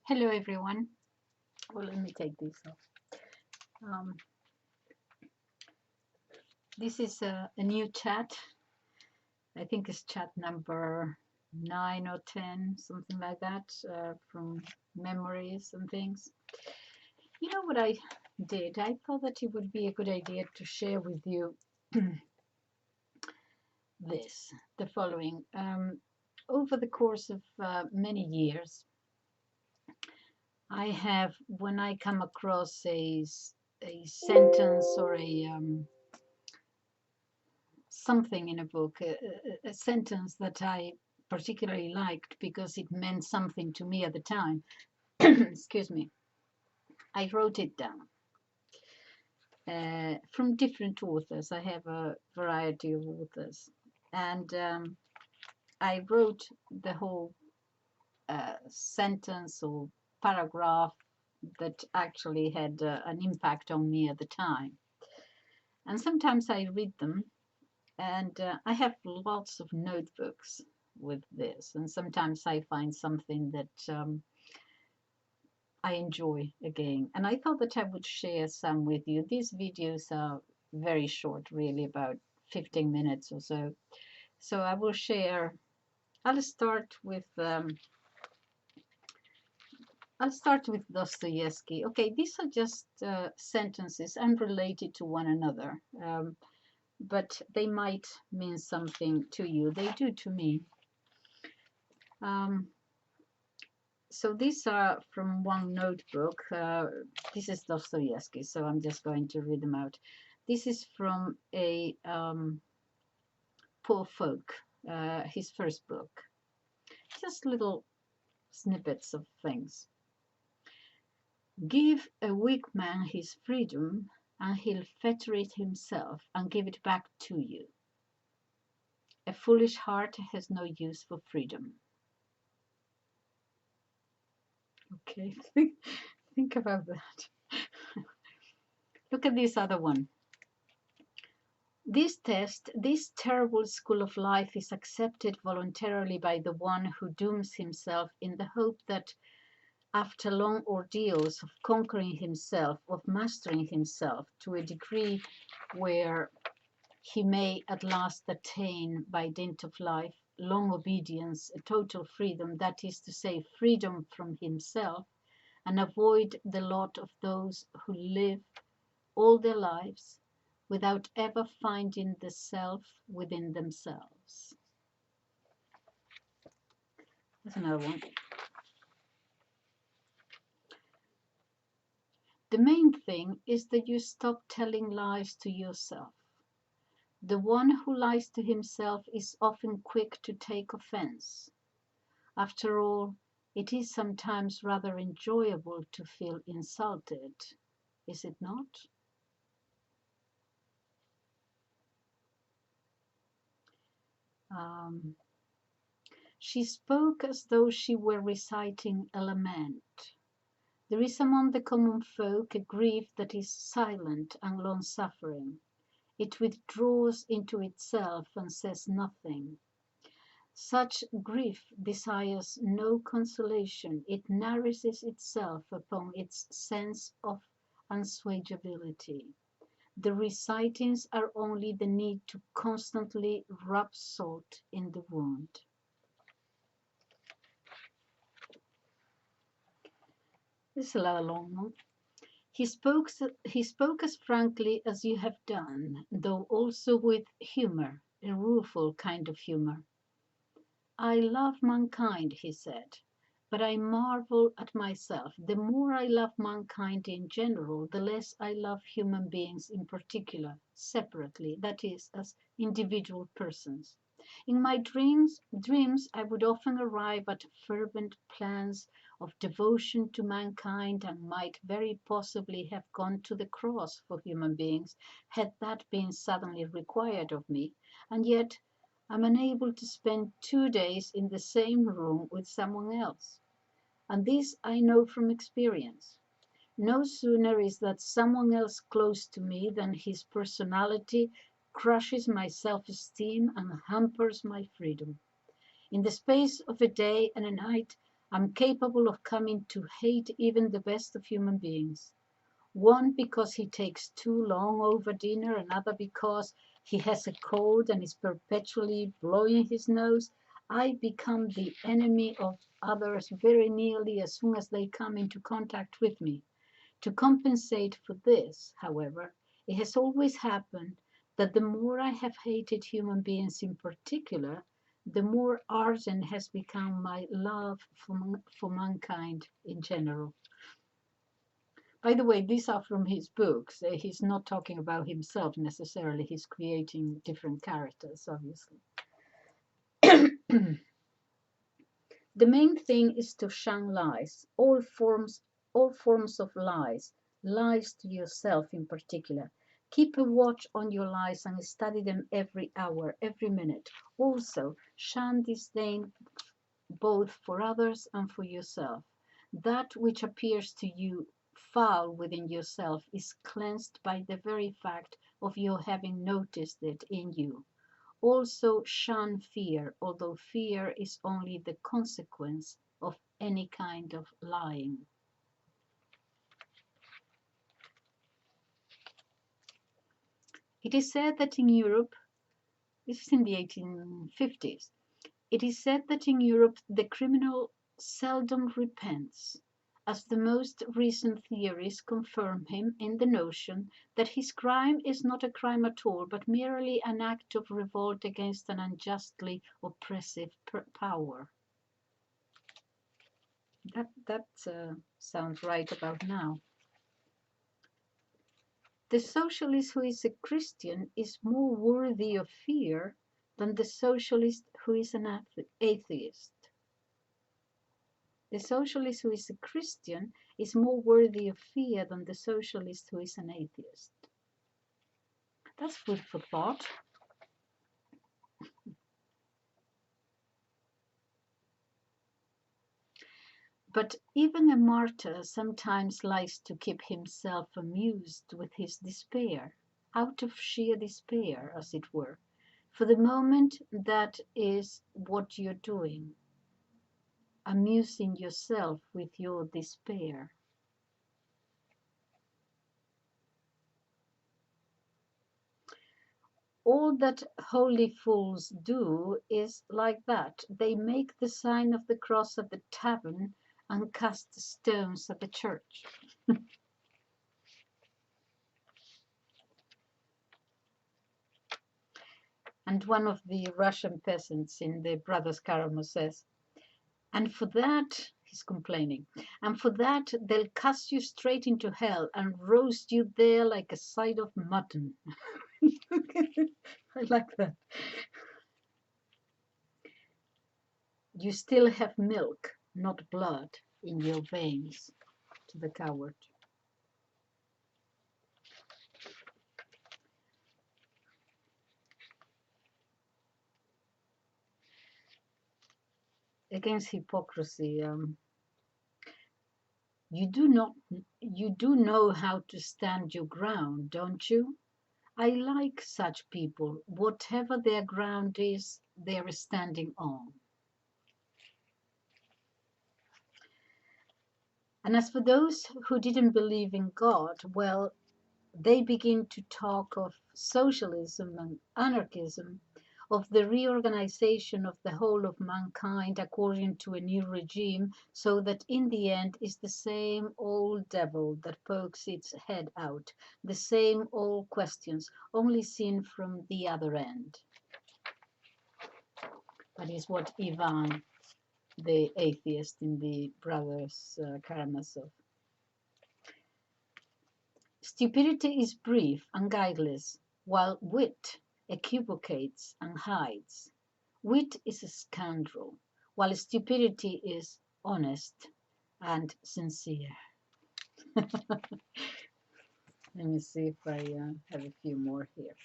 Hello everyone. Well, let me take this off. Um, this is a new chat. I think it's chat number 9 or 10, something like that, from memories and things. You know what I did? I thought that it would be a good idea to share with you the following. Over the course of many years, I have, when I come across a sentence or something in a book, a sentence that I particularly liked because it meant something to me at the time, excuse me, I wrote it down from different authors. I have a variety of authors. And I wrote the whole sentence or paragraph that actually had an impact on me at the time. And sometimes I read them. And I have lots of notebooks with this. And sometimes I find something that I enjoy again. And I thought that I would share some with you. These videos are very short, really, about 15 minutes or so. So I will share. I'll start with Dostoyevsky. Okay, these are just sentences unrelated to one another. But they might mean something to you. They do to me. So these are from one notebook. This is Dostoyevsky, so I'm just going to read them out. This is from a Poor Folk, his first book. Just little snippets of things. Give a weak man his freedom, and he'll fetter it himself and give it back to you. A foolish heart has no use for freedom. Okay, think about that. Look at this other one. This test, this terrible school of life is accepted voluntarily by the one who dooms himself in the hope that after long ordeals of conquering himself, of mastering himself to a degree where he may at last attain by dint of life, long obedience, a total freedom, that is to say, freedom from himself, and avoid the lot of those who live all their lives without ever finding the self within themselves. That's another one. The main thing is that you stop telling lies to yourself. The one who lies to himself is often quick to take offense. After all, it is sometimes rather enjoyable to feel insulted, is it not? She spoke as though she were reciting a lament. There is among the common folk a grief that is silent and long-suffering. It withdraws into itself and says nothing. Such grief desires no consolation. It nourishes itself upon its sense of unswageability. The recitings are only the need to constantly rub salt in the wound. This is a little long one. He spoke as frankly as you have done, though also with humor, a rueful kind of humor. I love mankind, he said, but I marvel at myself. The more I love mankind in general, the less I love human beings in particular, separately, that is, as individual persons. In my dreams I would often arrive at fervent plans of devotion to mankind and might very possibly have gone to the cross for human beings had that been suddenly required of me, and yet I'm unable to spend 2 days in the same room with someone else. And this I know from experience. No sooner is that someone else close to me than his personality crushes my self-esteem and hampers my freedom. In the space of a day and a night, I'm capable of coming to hate even the best of human beings. One because he takes too long over dinner, another because he has a cold and is perpetually blowing his nose. I become the enemy of others very nearly as soon as they come into contact with me. To compensate for this, however, it has always happened that the more I have hated human beings in particular, the more ardent has become my love for mankind in general. By the way, these are from his books. He's not talking about himself necessarily. He's creating different characters, obviously. The main thing is to shun lies, all forms of lies, lies to yourself in particular. Keep a watch on your lies and study them every hour, every minute. Also, shun disdain both for others and for yourself. That which appears to you foul within yourself is cleansed by the very fact of your having noticed it in you. Also shun fear, although fear is only the consequence of any kind of lying. It is said that in Europe, this is in the 1850s, it is said that in Europe the criminal seldom repents, as the most recent theories confirm him in the notion that his crime is not a crime at all, but merely an act of revolt against an unjustly oppressive power. That sounds right about now. The socialist who is a Christian is more worthy of fear than the socialist who is an atheist. The socialist who is a Christian is more worthy of fear than the socialist who is an atheist. That's food for thought. But even a martyr sometimes likes to keep himself amused with his despair, out of sheer despair, as it were. For the moment, that is what you're doing, amusing yourself with your despair. All that holy fools do is like that. They make the sign of the cross at the tavern and cast stones at the church. And one of the Russian peasants in the Brothers Karamazov says, and for that, he's complaining, and for that they'll cast you straight into hell and roast you there like a side of mutton. I like that. You still have milk, not blood, in your veins, to the coward. Against hypocrisy, you do know how to stand your ground, don't you? I like such people. Whatever their ground is, they're standing on. And as for those who didn't believe in God, well, they begin to talk of socialism and anarchism, of the reorganization of the whole of mankind according to a new regime, so that in the end is the same old devil that pokes its head out, the same old questions, only seen from the other end. That is what Ivan, the atheist in the Brothers Karamazov. Stupidity is brief and guileless, while wit equivocates and hides. Wit is a scoundrel, while stupidity is honest and sincere. Let me see if I have a few more here.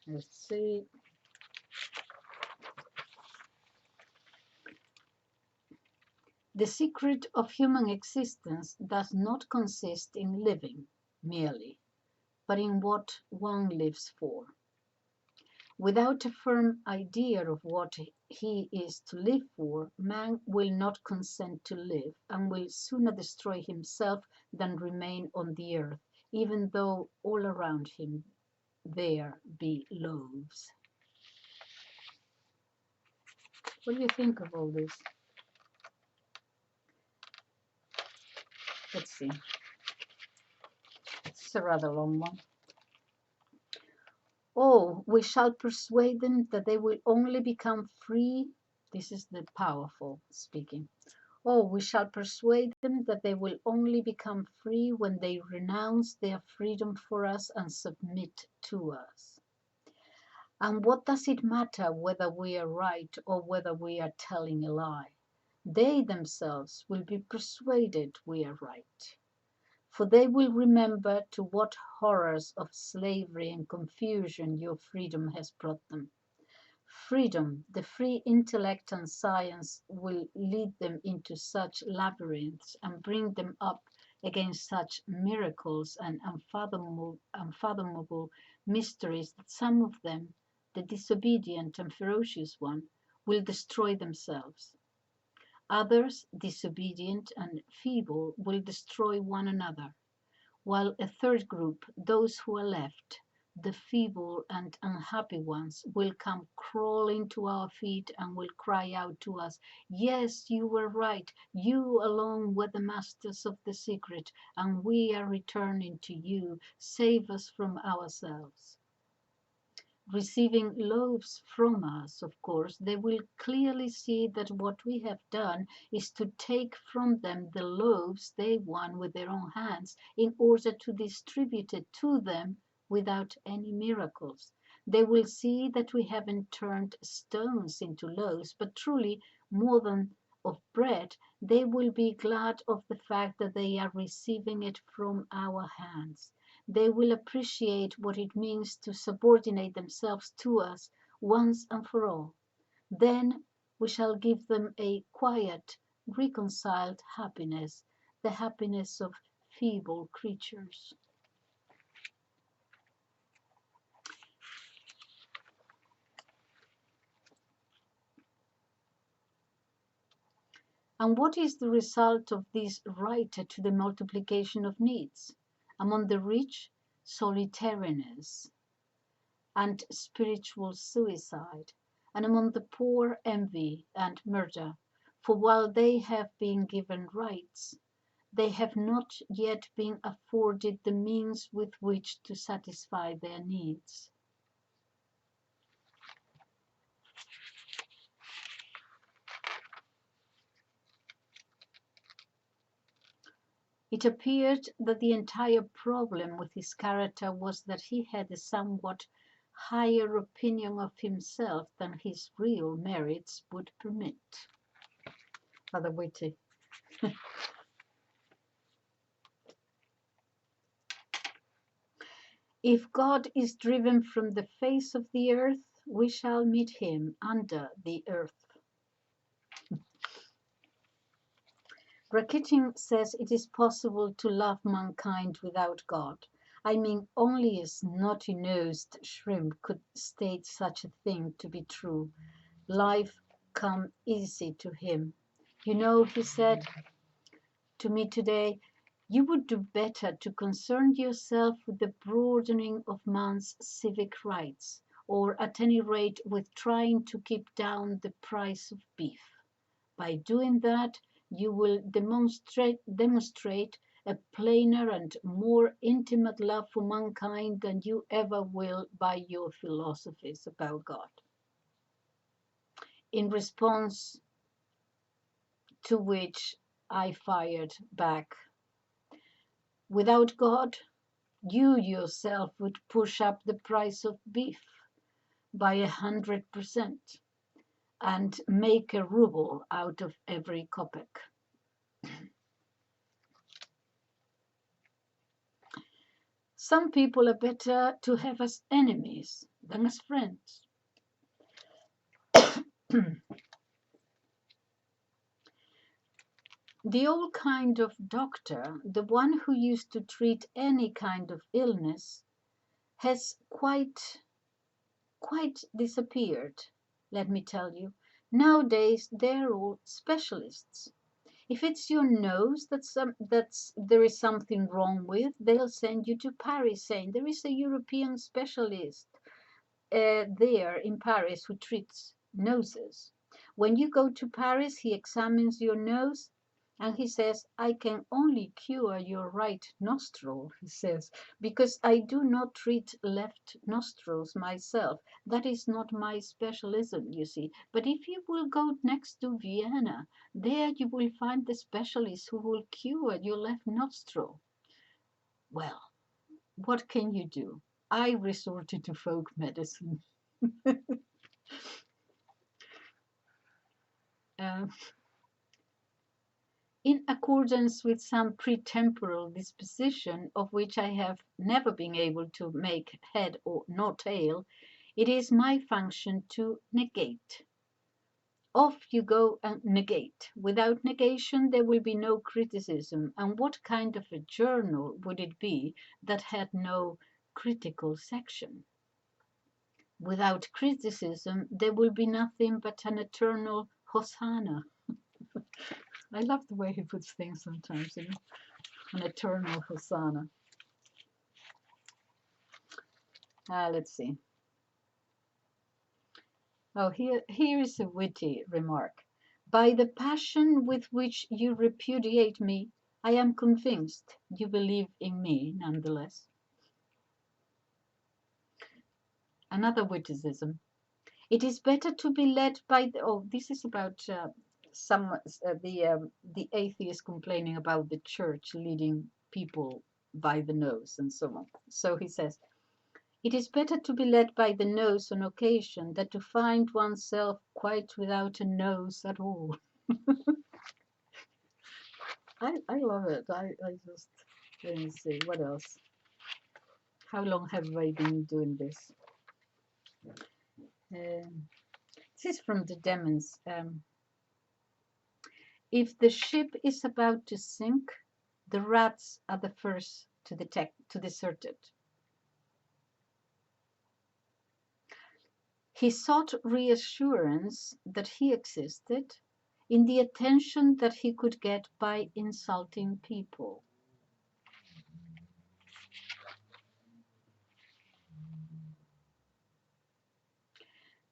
Let's see. The secret of human existence does not consist in living merely, but in what one lives for. Without a firm idea of what he is to live for, man will not consent to live and will sooner destroy himself than remain on the earth, even though all around him there be loaves. What do you think of all this? Let's see. It's a rather long one. Oh, we shall persuade them that they will only become free. This is the powerful speaking. Oh, we shall persuade them that they will only become free when they renounce their freedom for us and submit to us. And what does it matter whether we are right or whether we are telling a lie? They themselves will be persuaded we are right. For they will remember to what horrors of slavery and confusion your freedom has brought them. Freedom, the free intellect and science will lead them into such labyrinths and bring them up against such miracles and unfathomable mysteries that some of them, the disobedient and ferocious one, will destroy themselves. Others, disobedient and feeble, will destroy one another, while a third group, those who are left, the feeble and unhappy ones, will come crawling to our feet and will cry out to us, "Yes, you were right. You alone were the masters of the secret, and we are returning to you. Save us from ourselves." Receiving loaves from us, of course, they will clearly see that what we have done is to take from them the loaves they won with their own hands in order to distribute it to them without any miracles. They will see that we haven't turned stones into loaves, but truly more than of bread. They will be glad of the fact that they are receiving it from our hands. They will appreciate what it means to subordinate themselves to us once and for all. Then we shall give them a quiet, reconciled happiness, the happiness of feeble creatures. And what is the result of this right to the multiplication of needs? Among the rich, solitariness and spiritual suicide, and among the poor, envy and murder. For while they have been given rights, they have not yet been afforded the means with which to satisfy their needs. It appeared that the entire problem with his character was that he had a somewhat higher opinion of himself than his real merits would permit. Rather witty. If God is driven from the face of the earth, we shall meet him under the earth. Rakitin says it is possible to love mankind without God. I mean, only a snotty-nosed shrimp could state such a thing to be true. Life come easy to him. You know, he said to me today, you would do better to concern yourself with the broadening of man's civic rights, or at any rate with trying to keep down the price of beef. By doing that, you will demonstrate a plainer and more intimate love for mankind than you ever will by your philosophies about God. In response to which I fired back, without God, you yourself would push up the price of beef by 100% and make a ruble out of every kopeck. Some people are better to have as enemies than as friends. The old kind of doctor, the one who used to treat any kind of illness, has quite quite disappeared, let me tell you. Nowadays, they're all specialists. If it's your nose that's there is something wrong with, they'll send you to Paris saying there is a European specialist there in Paris who treats noses. When you go to Paris, he examines your nose and he says, I can only cure your right nostril, he says, because I do not treat left nostrils myself. That is not my specialism, you see. But if you will go next to Vienna, there you will find the specialist who will cure your left nostril. Well, what can you do? I resorted to folk medicine. uh, in accordance with some pretemporal disposition of which I have never been able to make head or nor tail, it is my function to negate. Off you go and negate. Without negation, there will be no criticism. And what kind of a journal would it be that had no critical section? Without criticism, there will be nothing but an eternal Hosanna. I love the way he puts things sometimes, you know, an eternal Hosanna. Let's see. Oh, here is a witty remark. By the passion with which you repudiate me, I am convinced you believe in me nonetheless. Another witticism. It is better to be led by the, oh, this is about the atheist complaining about the church leading people by the nose and so on. So he says, it is better to be led by the nose on occasion than to find oneself quite without a nose at all. I love it. I just, let me see, what else? How long have I been doing this? This is from the Demons. If the ship is about to sink, the rats are the first to desert it. He sought reassurance that he existed in the attention that he could get by insulting people.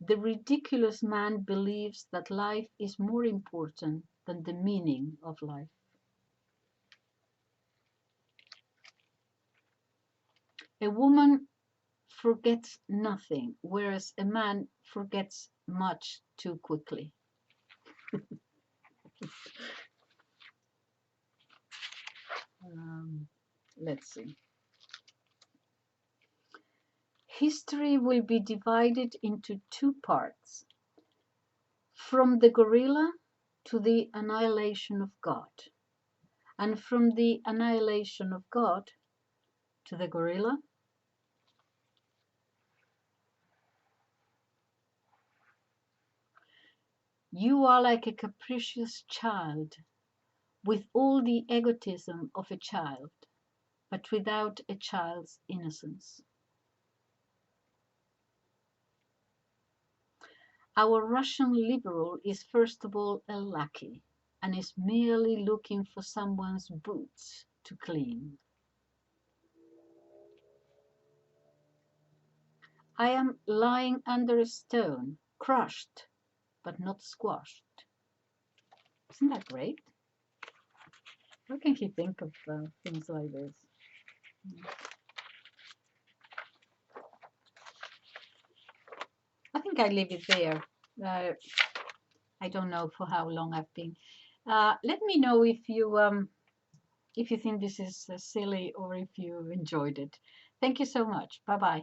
The ridiculous man believes that life is more important than the meaning of life. A woman forgets nothing, whereas a man forgets much too quickly. Let's see. History will be divided into two parts, from the gorilla to the annihilation of God, and from the annihilation of God to the gorilla. You are like a capricious child, with all the egotism of a child, but without a child's innocence. Our Russian liberal is first of all a lackey, and is merely looking for someone's boots to clean. I am lying under a stone, crushed, but not squashed. Isn't that great? How can he think of things like this? I think I leave it there. I don't know for how long I've been. Let me know if you think this is silly or if you enjoyed it. Thank you so much. Bye bye.